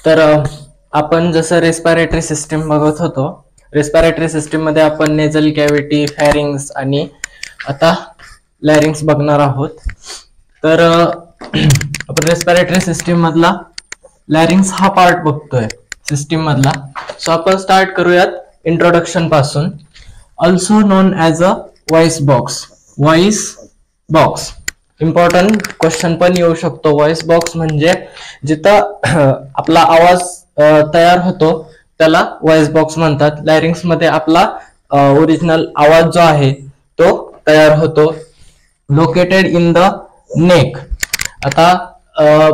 तर आपण जसं रेस्पिरेटरी सिस्टीम बघत होतो, रेस्पिरेटरी सिस्टीम मध्ये आपण नेझल कॅव्हिटी, फॅरिंग्स आणि आता लॅरिंग्स बघणार आहोत. तर आपण रेस्पिरेटरी सिस्टीम मधला लॅरिंग्स हा पार्ट बघतोय सिस्टीम मधला. सो आपण स्टार्ट करूयात इंट्रोडक्शन पासून. Also non as a voice box. Voice box important question पण येऊ शकतो. व्हॉइस बॉक्स म्हणजे जिथं आपला आवाज तयार होतो त्याला व्हॉइस बॉक्स म्हणतात. लॅरिंग्स मध्ये आपला ओरिजिनल आवाज जो आहे तो तयार होतो. Located in the neck. आता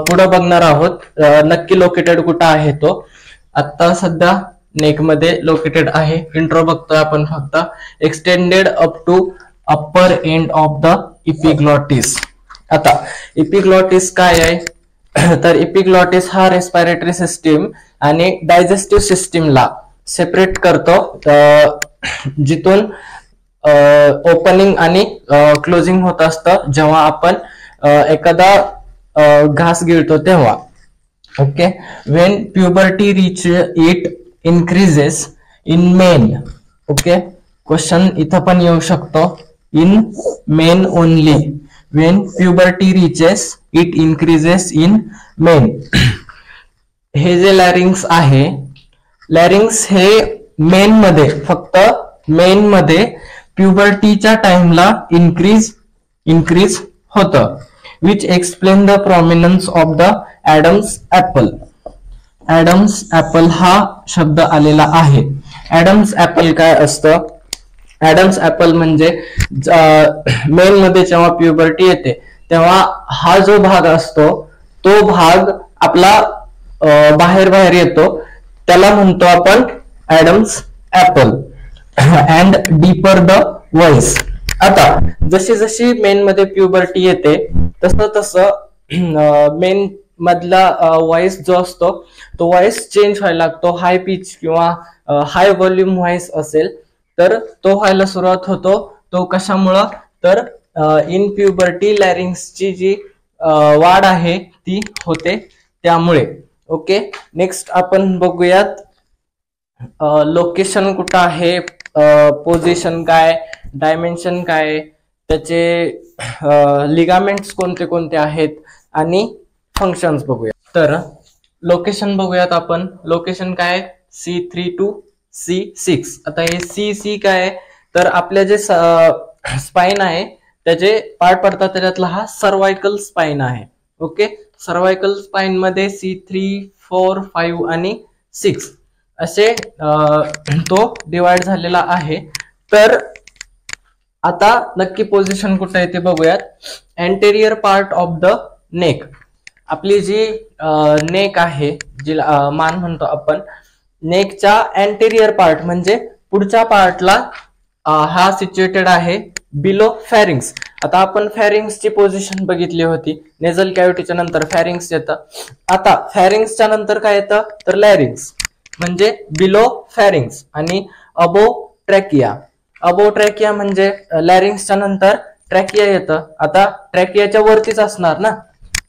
पुढे बघणार आहोत नक्की लोकेटेड कुठं आहे तो. आता सध्या नेक मध्ये लोकेटेड आहे. इंट्रो बघतोय आपण फक्त. Extended up to upper end of the epiglottis. आता इपिग्लॉटिस काय आहे, तर इपिग्लॉटिस हा रेस्पिरेटरी सिस्टीम आणि डायजेस्टिव्ह सिस्टीमला सेपरेट करतो. जिथून ओपनिंग आणि क्लोजिंग होत असतं जेव्हा आपण एखादा घास गिळतो तेव्हा. Okay. Wien puberty reach it increases in main. Okay. Question इथं पण येऊ शकतो. In main only. Wien puberty reaches it increases in main. हे जे लॅरिंग्स आहे, लॅरिंग्स हे मेन मध्ये, फक्त मेन मध्ये प्युबर्टीच्या टाइमला इन्क्रीज होतं. Which explain the prominence of the Adam's apple. Adam's apple हा शब्द आलेला आहे. ऍडम्स ऍपल काय असतं? ऍडम्स ऍपल म्हणजे मेन मध्ये जेव्हा प्युबर्टी येते तेव्हा हा जो भाग असतो तो भाग आपला बाहेर येतो, त्याला म्हणतो आपण Adam's apple. And deeper the voice. आता जशी जशी मेन मध्ये प्युबर्टी येते तसं मेन मधला व्हॉइस जो असतो तो व्हॉइस चेंज व्हायला लागतो. हाय पिच किंवा हाय व्हॉल्यूम व्हॉइस असेल तर तो व्हायला सुरुवात होतो. तो कशामुळं? तर इन प्युबर्टी लॅरिंग्सची जी वाढ आहे ती होते त्यामुळे. ओके. नेक्स्ट आपण बघूयात लोकेशन कुठं आहे, पोझिशन काय, डायमेन्शन काय, त्याचे लिगामेंट्स कोणते कोणते आहेत आणि फंक्शन्स बघूया. तर लोकेशन बघूयात आपण. लोकेशन काय? C3 to C6. आता हे C काय आहे, तर आपल्या जे स्पाइन आहे त्याचे पार्ट पडतात त्याच्यातला हा सर्वायकल स्पाइन आहे. ओके. सर्वायकल स्पाइन मध्ये C3, 4, 5 आणि 6 असे तो डिवाइड झालेला आहे. तर आता नक्की पोझिशन कुठे आहे ते बघूयात. Anterior part of the neck. आपली जी नेक आहे, जिला मान म्हणतो आपण, नेकच्या अँटेरियर पार्ट म्हणजे पुढच्या पार्टला हा सिच्युएटेड आहे बिलो फॅरिंग्स. आता आपण फॅरिंग्सची पोझिशन बघितली होती. नेझल कॅव्हिटीच्या नंतर फॅरिंग्स येतं. आता फॅरिंग्सच्या नंतर काय येतं, तर लॅरिंग्स म्हणजे बिलो फॅरिंग्स आणि अबो ट्रॅकिया. अबो ट्रॅकिया म्हणजे लॅरिंग्सच्या नंतर ट्रॅकिया येतं. आता ट्रॅकियाच्या वरतीच असणार ना,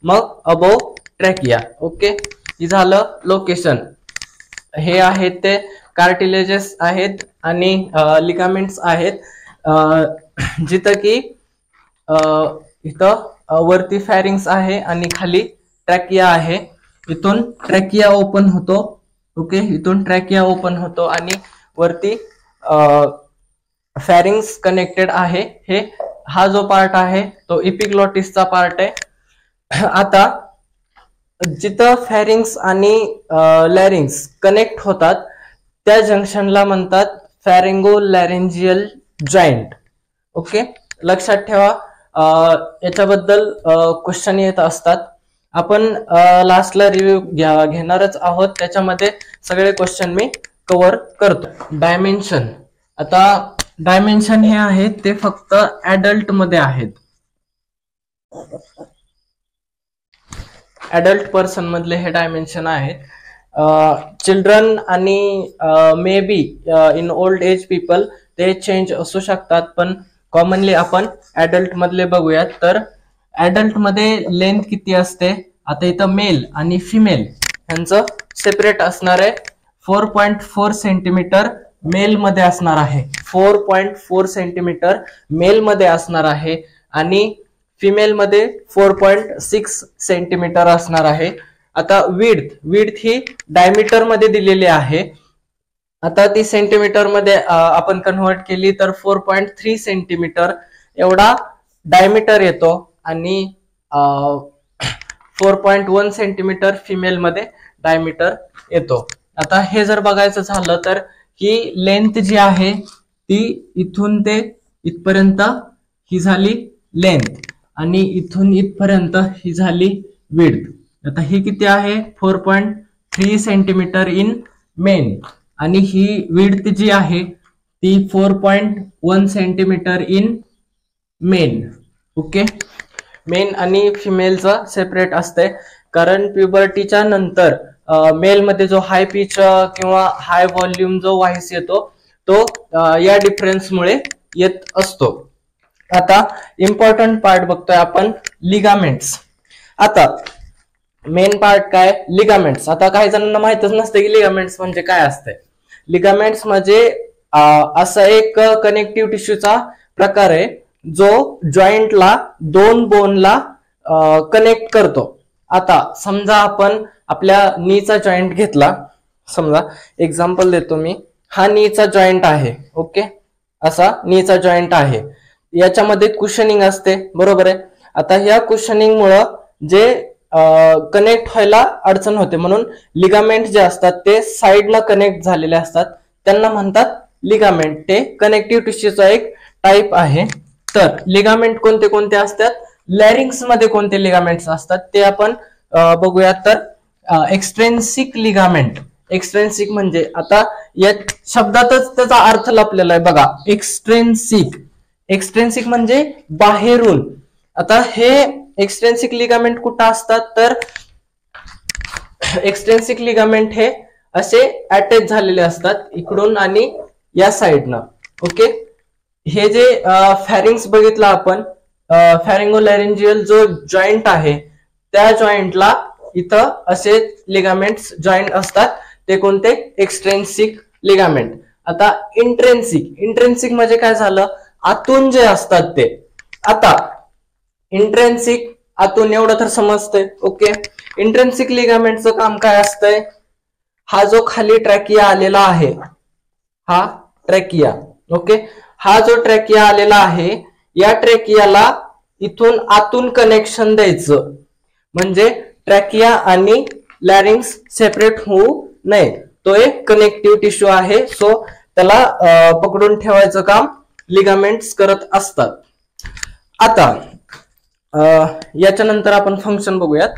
मग अबो ट्रॅकिया. ओके. हे झालं लोकेशन. हे आहेत ते कार्टिलेजेस आहेत आणि लिगामेंट्स आहेत, जिथं की इथं वरती फॅरिंग्स आहे आणि खाली ट्रॅकिया आहे. इथून ट्रॅकिया ओपन होतो. ओके. इथून ट्रॅकिया ओपन होतो आणि वरती फॅरिंग्स कनेक्टेड आहे. हा जो पार्ट आहे तो इपिग्लॉटिसचा पार्ट आहे. आता जिथं फॅरिंग्स आणि लॅरिंग्स कनेक्ट होतात त्या जंक्शनला म्हणतात फॅरिंगो लॅरेंजियल जॉइंट. ओके. लक्षात ठेवा, याच्याबद्दल क्वेश्चन येत असतात. आपण लास्टला रिव्ह्यू घेणारच आहोत, त्याच्यामध्ये सगळे क्वेश्चन मी कव्हर करतो. डायमेन्शन. आता डायमेन्शन हे आहेत ते फक्त ऍडल्ट मध्ये आहेत. ऍडल्ट पर्सन मधले हे डायमेन्शन आहेत. चिल्ड्रन आणि may be in old age people ते चेंज असू शकतात, पण कॉमनली आपण ऍडल्ट मधले बघूयात. तर ऍडल्ट मध्ये लेंथ किती असते? आता इथं मेल आणि फिमेल यांचं सेपरेट असणार आहे 4.4 सेंटीमीटर मेल मध्ये असणार आहे, 4.4 सेंटीमीटर मेल मध्ये असणार आहे आणि फिमेल मध्ये 4.6 सेंटीमीटर असणार आहे. आता विड्थ ही डायमीटर मध्ये दिलेली आहे. आता ती सेंटीमीटर मध्ये आपण कन्व्हर्ट केली तर 4.3 सेंटीमीटर एवढा डायमीटर येतो आणि 4.1 सेंटीमीटर फिमेल मध्ये डायमीटर येतो. आता हे जर बघायचं झालं तर ही लेंथ जी आहे ती इथून ते इथपर्यंत ही झाली लेंथ आणि इथून इथपर्यंत ही झाली विड्थ. आता ही किती आहे 4.3 सेंटीमीटर इन मेन आणि ही विड्थ जी आहे ती 4.1 centimetre in main. Okay, main आणि फिमेलचं सेपरेट असते कारण प्युबर्टीच्या नंतर मेल मध्ये जो हाय पिच किंवा हाय व्हॉल्यूम जो व्हॉइस येतो तो या डिफरन्समुळे येत असतो. आता इम्पॉर्टंट पार्ट बघतोय आपण लिगामेंट्स. आता मेन पार्ट काय लिगामेंट्स. आता काही जणांना माहितच नसते की लिगामेंट्स म्हणजे काय असते. लिगामेंट्स म्हणजे असा एक कनेक्टिव्ह टिश्यूचा प्रकार आहे जो जॉईंटला दोन बोनला कनेक्ट करतो. आता समजा आपण आपल्या नीचा जॉईंट घेतला, समजा एक्झाम्पल देतो मी, हा नीचा जॉईंट आहे. ओके, असा नीचा जॉईंट आहे, याच्यामध्ये कुशनिंग असते बरोबर आहे. आता ह्या कुशनिंग मुळे जे कनेक्ट व्हायला अडचण होते म्हणून लिगामेंट जे असतात ते साइडला कनेक्ट झालेले असतात, त्यांना म्हणतात लिगामेंट. ते कनेक्टिव्ह टिश्यूचा एक टाइप आहे. तर लिगामेंट कोणते कोणते असतात, लॅरिंग्स मध्ये कोणते लिगामेंट्स असतात ते आपण बघूयात. तर एक्सट्रेन्सिक लिगामेंट. एक्सट्रेन्सिक म्हणजे आता या शब्दातच त्याचा अर्थ लपलेला आहे बघा. एक्सट्रेन्सिक, एक्सट्रेन्सिक म्हणजे बाहेरून. आता हे एक्सट्रेन्सिक लिगामेंट कुठं असतात तर एक्सट्रेन्सिक लिगामेंट हे असे अटॅच झालेले असतात इकडून आणि या साइडनं. ओके, हे जे फॅरिंग्स बघितला आपण, फॅरिंगोलॅरिंजियल जो जॉईंट आहे त्या जॉईंटला इथं असे लिगामेंट्स जॉईंट असतात, ते कोणते एक्सट्रेन्सिक लिगामेंट. आता इंट्रेन्सिक, इंट्रेन्सिक म्हणजे काय झालं, आतून जे असतात ते. आता इंट्रेन्सिक आतून एवढं तर समजतंय. ओके, इंट्रेन्सिक लिगामेंटचं काम काय असतंय, हा जो खाली ट्रॅकिया आलेला आहे, हा ट्रॅकिया. ओके, हा जो ट्रॅकिया आलेला आहे या ट्रॅकियाला इथून आतून कनेक्शन द्यायचं म्हणजे ट्रॅकिया आणि लॅरिंग्स सेपरेट होऊ नये. तो एक कनेक्टिव्ह टिश्यू आहे, सो त्याला पकडून ठेवायचं काम लिगामेंट्स करत असतात. आता याच्यानंतर आपण फंक्शन बघूयात.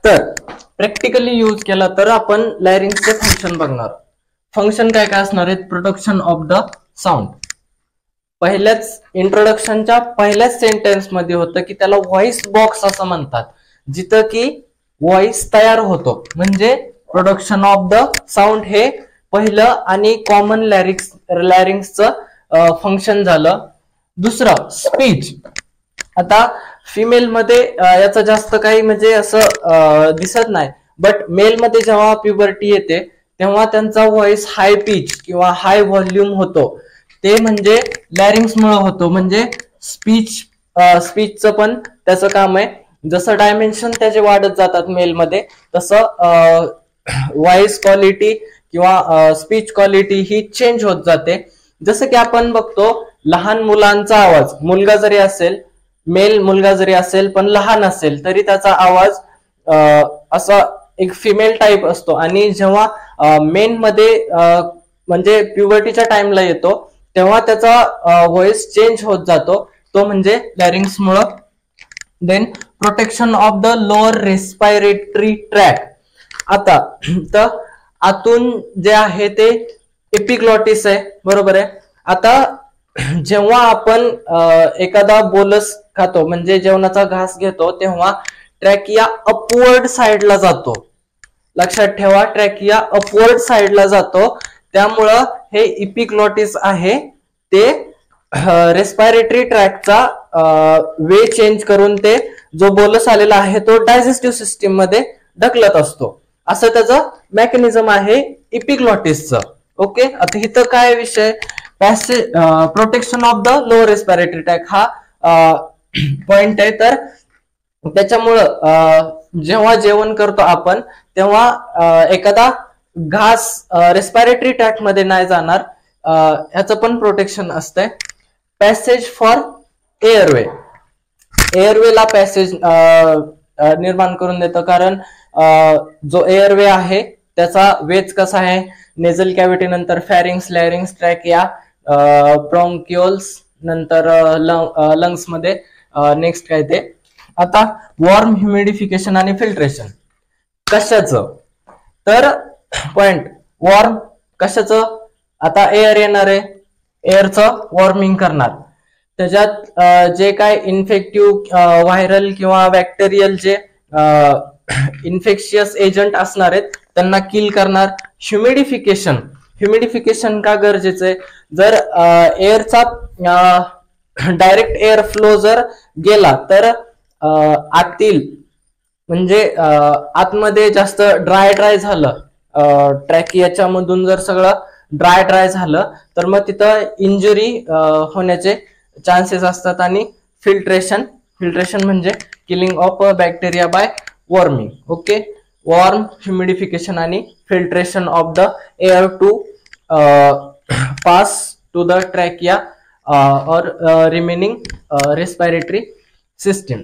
तर प्रॅक्टिकली यूज केला तर आपण लॅरिंग्सचे फंक्शन बघणार. फंक्शन काय काय असणार आहेत, प्रोडक्शन ऑफ द साऊंड. पहिल्याच इंट्रोडक्शनच्या पहिल्याच सेंटेन्स मध्ये होतं की त्याला व्हॉइस बॉक्स असं म्हणतात, जिथं की व्हॉइस तयार होतो. म्हणजे प्रोडक्शन ऑफ द साऊंड हे पहिलं आणि कॉमन लॅरिंग्सचं फंक्शन झालं. दुसरं स्पीच. आता फिमेल मध्ये याचं जास्त काही म्हणजे असं दिसत नाही, बट मेल मध्ये जेव्हा प्युबर्टी येते तेव्हा त्यांचा व्हॉइस हाय पिच किंवा हाय व्हॉल्यूम होतो, ते म्हणजे लॅरिंग्स मुळे होतो. म्हणजे स्पीचचं पण त्याचं काम आहे. जसं डायमेन्शन त्याचे वाढत जातात मेल मध्ये, तसं व्हॉइस क्वालिटी किंवा स्पीच क्वालिटी ही चेंज होत जाते. जसं की आपण बघतो लहान मुलांचा आवाज, मुलगा जरी असेल, मेल मुलगा जरी असेल पण लहान असेल तरी त्याचा आवाज असा एक फिमेल टाईप असतो. आणि जेव्हा मेन मध्ये म्हणजे प्युबर्टीच्या टाइमला येतो तेव्हा त्याचा व्हॉइस चेंज होत जातो, तो म्हणजे लॅरिंग्स मुळे. Then protection of the lower respiratory tract. आता तर आतून जे आहे ते एपिग्लॉटिस आहे बरोबर आहे. आता जेव्हा आपण एखादा बोलस खातो म्हणजे जेवणाचा घास घेतो तेव्हा ट्रॅकिया अपवर्ड साइडला जातो. लक्षात ठेवा, ट्रॅकिया अपवर्ड साइडला जातो. त्यामुळं हे एपिग्लॉटिस आहे ते रेस्पिरेटरी ट्रॅकचा वे चेंज करून ते जो बोलस आलेला आहे तो डायजेस्टिव्ह सिस्टीम मध्ये ढकलत असतो. असं त्याचं मेकॅनिझम आहे इपिग्लॉटिसचं. ओके, आता इथं काय विषय, passage protection of the lower respiratory tract हा पॉइंट आहे. तर त्याच्यामुळं जेव्हा जेवण करतो आपण तेव्हा एखादा घास रेस्पिरेटरी ट्रॅक्ट मध्ये नाही जाणार, ह्याचं पण प्रोटेक्शन असतंय. पॅसेज फॉर एअरवे, एअरवेला पॅसेज निर्माण करून देतं, कारण जो एअरवे आहे त्याचा वेज कसा आहे, नेझल कॅव्हिटी नंतर फॅरिंग्स, लॅरिंग्स, ट्रॅकिया, ब्रॉन्क्युल्स, नंतर लंग्स मध्ये नेक्स्ट काय ते. आता वॉर्म ह्युमिडिफिकेशन आणि फिल्ट्रेशन कशाचं, तर पॉइंट वॉर्म कशाचं, आता एअर येणार आहे, एअरचं वॉर्मिंग करणार, त्याच्यात जे काय इन्फेक्टिव्ह व्हायरल किंवा बॅक्टेरियल जे इन्फेक्शियस एजंट असणार आहेत त्यांना किल करणार. ह्युमिडिफिकेशन, ह्युमिडिफिकेशन का गरजेचं आहे, जर एअरचा डायरेक्ट एअर फ्लो जर गेला तर आतील म्हणजे आतमध्ये जास्त ड्राय झालं, ट्रॅकियाच्या मधून जर सगळं ड्राय झालं तर मग तिथं इंजुरी होण्याचे चान्सेस असतात. आणि फिल्ट्रेशन म्हणजे killing of bacteria by warming. Okay, warm, humidification आणि filtration of the air to pass to the trachea और रिमेनिंग रेस्पिरेटरी सिस्टम.